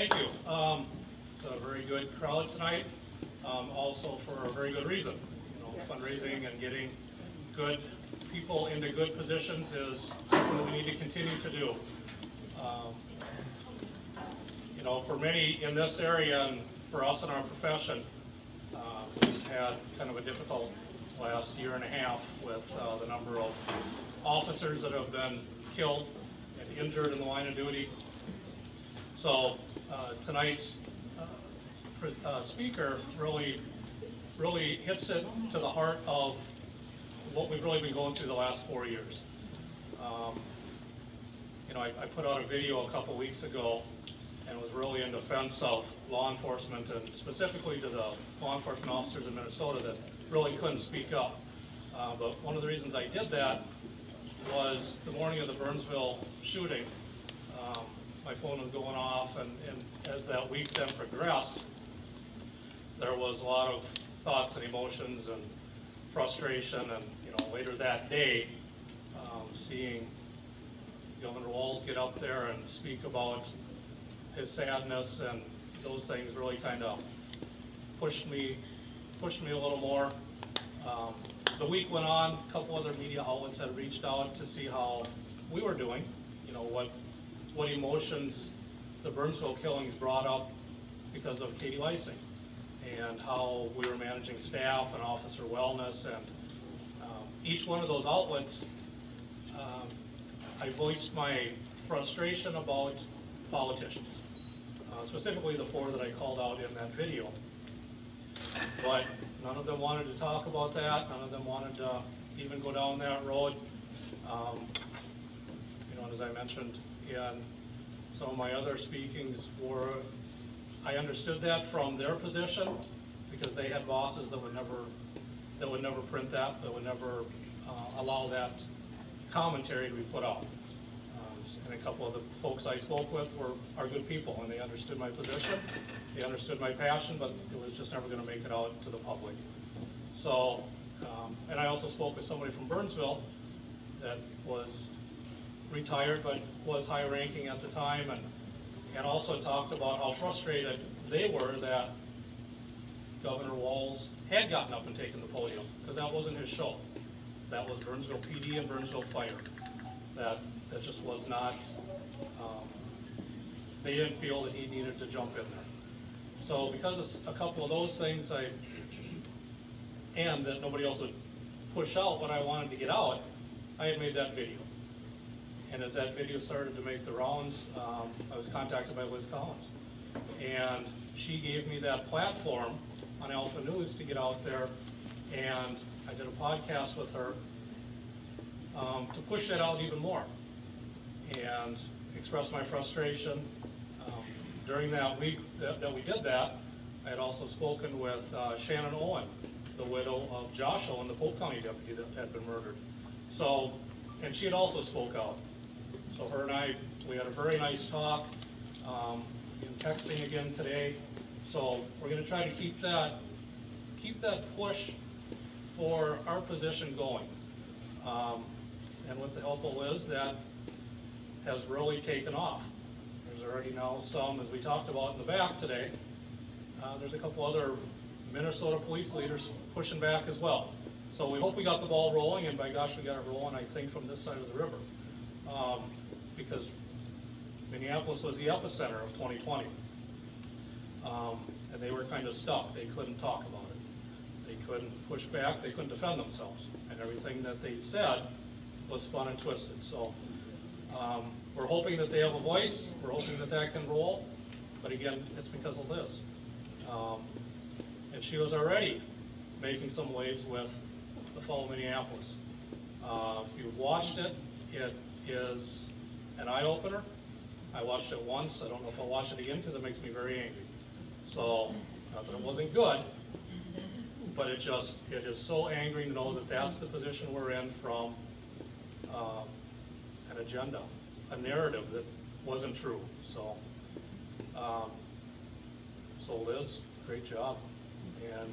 Thank you. It's a very good crowd tonight, also for a very good reason. Fundraising and getting good people into good positions is something that we need to continue to do. For many in this area and for us in our profession, we've had kind of a difficult last year and a half with the number of officers that have been killed and injured in the line of duty. So tonight's speaker really hits it to the heart of what we've really been going through the last 4 years. I put out a video a couple weeks ago and was really in defense of law enforcement and specifically to the law enforcement officers in Minnesota that really couldn't speak up. But one of the reasons I did that was the morning of the Burnsville shooting. My phone was going off, and as that week then progressed, there was a lot of thoughts and emotions and frustration, and later that day, seeing Governor Walz get up there and speak about his sadness and those things really kind of pushed me a little more. The week went on. A couple other media outlets had reached out to see how we were doing. What emotions the Burnsville killings brought up because of Katie Lysing, and how we were managing staff and officer wellness, and each one of those outlets, I voiced my frustration about politicians, specifically the 4 that I called out in that video. But none of them wanted to talk about that. None of them wanted to even go down that road. As I mentioned in some of my other speakings, I understood that from their position, because they had bosses that would never print that would never allow that commentary to be put out. And a couple of the folks I spoke with are good people, and they understood my position, they understood my passion, but it was just never going to make it out to the public. So, and I also spoke with somebody from Burnsville that was retired but was high ranking at the time, and also talked about how frustrated they were that Governor Walz had gotten up and taken the podium, because that wasn't his show. That was Burnsville PD and Burnsville Fire. That just was not, they didn't feel that he needed to jump in there. So because of a couple of those things, and that nobody else would push out what I wanted to get out, I had made that video. And as that video started to make the rounds, I was contacted by Liz Collins. And she gave me that platform on Alpha News to get out there, and I did a podcast with her to push that out even more and express my frustration. During that week that we did that, I had also spoken with Shannon Owen, the widow of Josh Owen, the Polk County deputy that had been murdered. So, and she had also spoke out. So her and I, we had a very nice talk, texting again today. So we're going to try to keep that push for our position going. And with the help of Liz, that has really taken off. There's already now some, as we talked about in the back today, there's a couple other Minnesota police leaders pushing back as well. So we hope we got the ball rolling, and by gosh, we got it rolling, I think, from this side of the river. Because Minneapolis was the epicenter of 2020. And they were kind of stuck. They couldn't talk about it. They couldn't push back. They couldn't defend themselves. And everything that they said was spun and twisted. So we're hoping that they have a voice. We're hoping that that can roll. But again, it's because of Liz. And she was already making some waves with the Fall of Minneapolis. If you've watched it, it is an eye-opener. I watched it once. I don't know if I'll watch it again because it makes me very angry. So, not that it wasn't good, but it is so angry to know that that's the position we're in from an agenda, a narrative that wasn't true. So Liz, great job. And